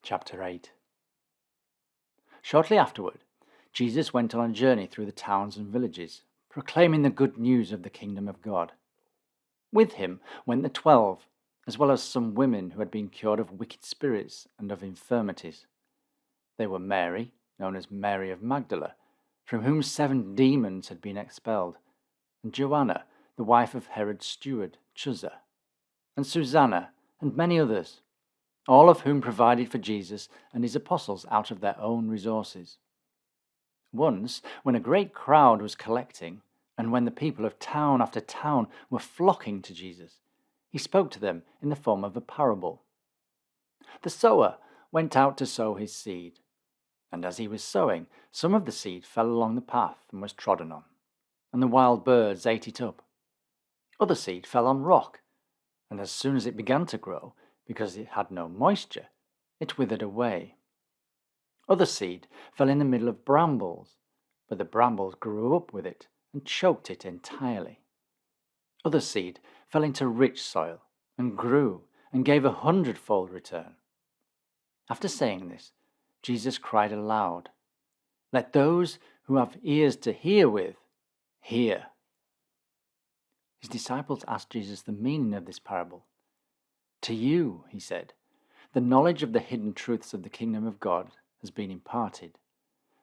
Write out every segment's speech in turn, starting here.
Chapter 8. Shortly afterward, Jesus went on a journey through the towns and villages, proclaiming the good news of the kingdom of God. With him went the 12, as well as some women who had been cured of wicked spirits and of infirmities. They were Mary, known as Mary of Magdala, from whom 7 demons had been expelled, and Joanna, the wife of Herod's steward, Chuza, and Susanna, and many others, all of whom provided for Jesus and his apostles out of their own resources. Once, when a great crowd was collecting, and when the people of town after town were flocking to Jesus, he spoke to them in the form of a parable. The sower went out to sow his seed, and as he was sowing, some of the seed fell along the path and was trodden on, and the wild birds ate it up. Other seed fell on rock, and as soon as it began to grow, because it had no moisture, it withered away. Other seed fell in the middle of brambles, but the brambles grew up with it and choked it entirely. Other seed fell into rich soil and grew and gave 100-fold return. After saying this, Jesus cried aloud, "Let those who have ears to hear with, hear." His disciples asked Jesus the meaning of this parable. "To you," he said, "the knowledge of the hidden truths of the kingdom of God has been imparted,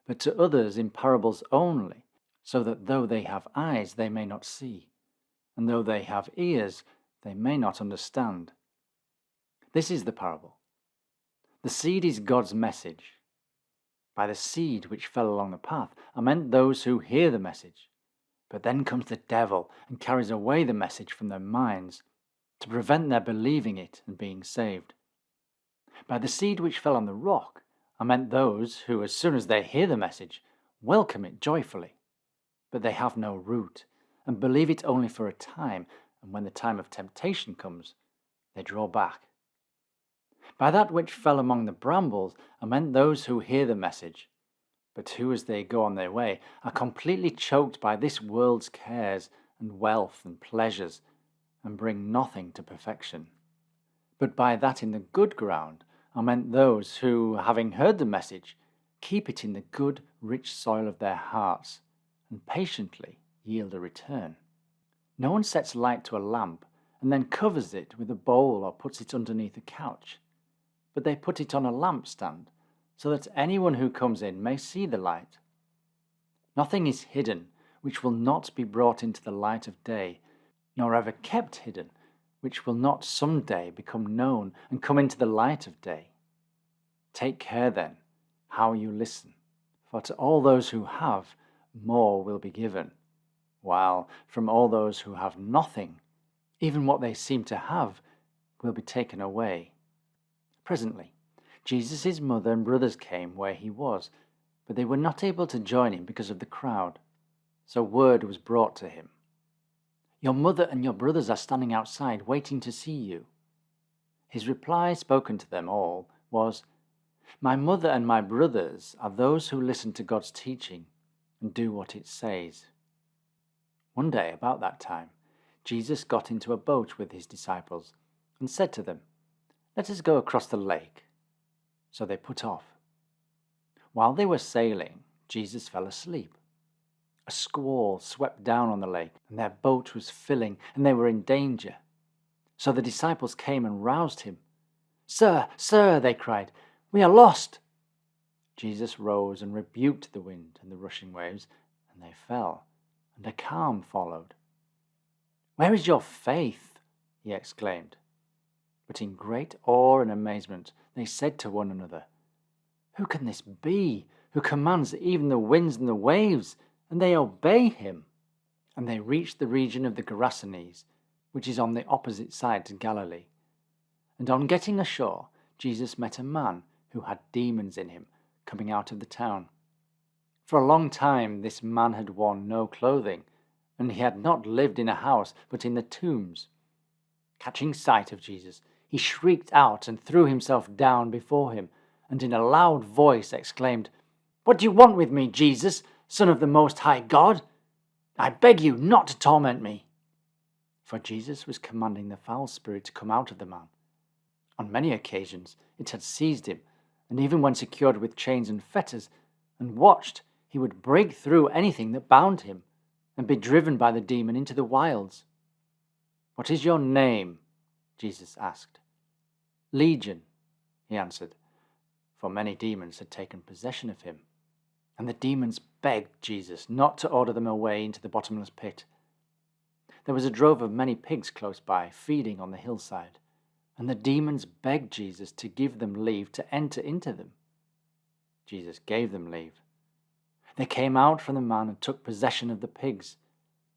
but to others in parables only, so that though they have eyes they may not see, and though they have ears they may not understand. This is the parable. The seed is God's message. By the seed which fell along the path are meant those who hear the message, but then comes the devil and carries away the message from their minds, to prevent their believing it and being saved. By the seed which fell on the rock are meant those who, as soon as they hear the message, welcome it joyfully, but they have no root, and believe it only for a time, and when the time of temptation comes, they draw back. By that which fell among the brambles are meant those who hear the message, but who, as they go on their way, are completely choked by this world's cares and wealth and pleasures, and bring nothing to perfection. But by that in the good ground are meant those who, having heard the message, keep it in the good, rich soil of their hearts, and patiently yield a return. No one sets light to a lamp and then covers it with a bowl or puts it underneath a couch, but they put it on a lampstand, so that anyone who comes in may see the light. Nothing is hidden which will not be brought into the light of day, nor ever kept hidden, which will not some day become known and come into the light of day. Take care then how you listen, for to all those who have, more will be given, while from all those who have nothing, even what they seem to have will be taken away." Presently, Jesus' mother and brothers came where he was, but they were not able to join him because of the crowd. So word was brought to him, "Your mother and your brothers are standing outside waiting to see you." His reply, spoken to them all, was, "My mother and my brothers are those who listen to God's teaching and do what it says." One day, about that time, Jesus got into a boat with his disciples and said to them, "Let us go across the lake." So they put off. While they were sailing, Jesus fell asleep. A squall swept down on the lake, and their boat was filling, and they were in danger. So the disciples came and roused him. "Sir, sir," they cried, "we are lost." Jesus rose and rebuked the wind and the rushing waves, and they fell, and a calm followed. "Where is your faith?" he exclaimed. But in great awe and amazement they said to one another, "Who can this be, who commands even the winds and the waves, and they obey him?" And they reached the region of the Gerasenes, which is on the opposite side to Galilee. And on getting ashore, Jesus met a man who had demons in him, coming out of the town. For a long time this man had worn no clothing, and he had not lived in a house, but in the tombs. Catching sight of Jesus, he shrieked out and threw himself down before him, and in a loud voice exclaimed, "What do you want with me, Jesus, Son of the Most High God? I beg you not to torment me." For Jesus was commanding the foul spirit to come out of the man. On many occasions it had seized him, and even when secured with chains and fetters and watched, he would break through anything that bound him and be driven by the demon into the wilds. "What is your name?" Jesus asked. "Legion," he answered, for many demons had taken possession of him. And the demons begged Jesus not to order them away into the bottomless pit. There was a drove of many pigs close by, feeding on the hillside, and the demons begged Jesus to give them leave to enter into them. Jesus gave them leave. They came out from the man and took possession of the pigs,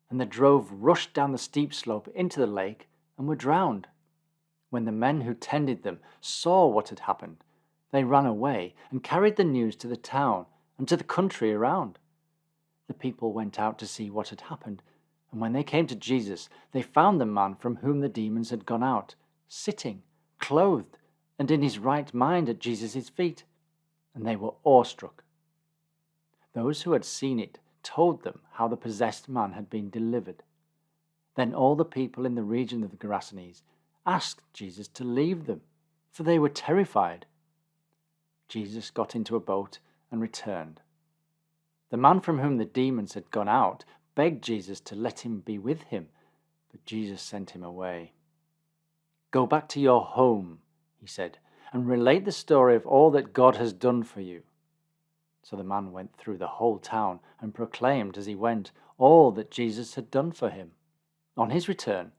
and the drove rushed down the steep slope into the lake and were drowned. When the men who tended them saw what had happened, they ran away and carried the news to the town and to the country around. The people went out to see what had happened, and when they came to Jesus, they found the man from whom the demons had gone out, sitting, clothed, and in his right mind at Jesus' feet, and they were awestruck. Those who had seen it told them how the possessed man had been delivered. Then all the people in the region of the Gerasenes asked Jesus to leave them, for they were terrified. Jesus got into a boat and returned. The man from whom the demons had gone out begged Jesus to let him be with him, but Jesus sent him away. "Go back to your home," he said, "and relate the story of all that God has done for you." So the man went through the whole town and proclaimed as he went all that Jesus had done for him. On his return,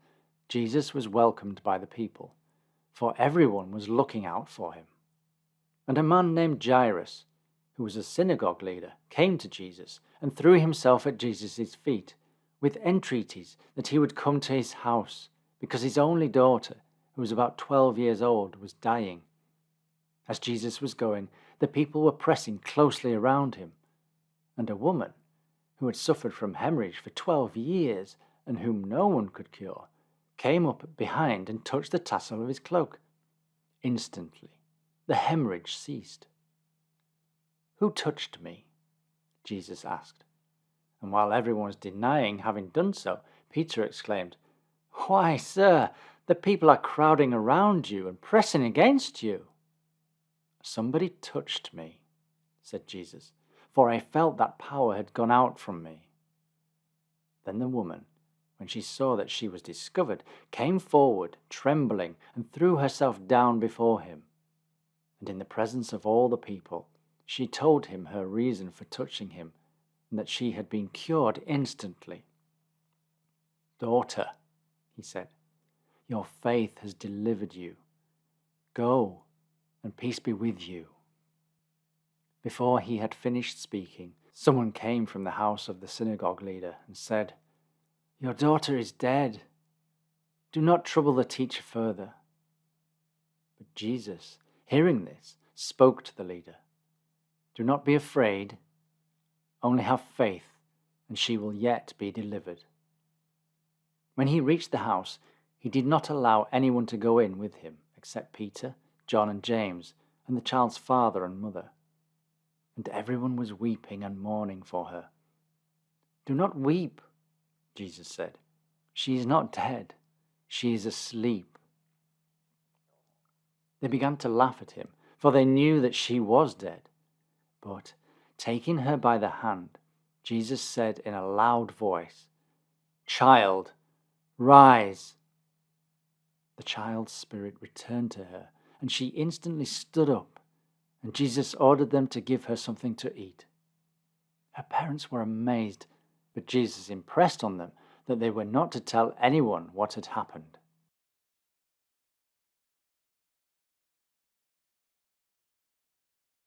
Jesus was welcomed by the people, for everyone was looking out for him. And a man named Jairus, who was a synagogue leader, came to Jesus and threw himself at Jesus' feet with entreaties that he would come to his house, because his only daughter, who was about 12 years old, was dying. As Jesus was going, the people were pressing closely around him, and a woman, who had suffered from hemorrhage for 12 years and whom no one could cure, came up behind and touched the tassel of his cloak. Instantly, the hemorrhage ceased. "Who touched me?" Jesus asked. And while everyone was denying having done so, Peter exclaimed, "Why, sir, the people are crowding around you and pressing against you." "Somebody touched me," said Jesus, "for I felt that power had gone out from me." Then the woman, when she saw that she was discovered, came forward, trembling, and threw herself down before him. And in the presence of all the people, she told him her reason for touching him, and that she had been cured instantly. "Daughter," he said, "your faith has delivered you. Go, and peace be with you." Before he had finished speaking, someone came from the house of the synagogue leader and said, "Your daughter is dead. Do not trouble the teacher further." But Jesus, hearing this, spoke to the leader, "Do not be afraid, only have faith, and she will yet be delivered." When he reached the house, he did not allow anyone to go in with him except Peter, John, and James, and the child's father and mother. And everyone was weeping and mourning for her. "Do not weep," Jesus said. "She is not dead. She is asleep." They began to laugh at him, for they knew that she was dead. But, taking her by the hand, Jesus said in a loud voice, "Child, rise." The child's spirit returned to her, and she instantly stood up, and Jesus ordered them to give her something to eat. Her parents were amazed, but Jesus impressed on them that they were not to tell anyone what had happened.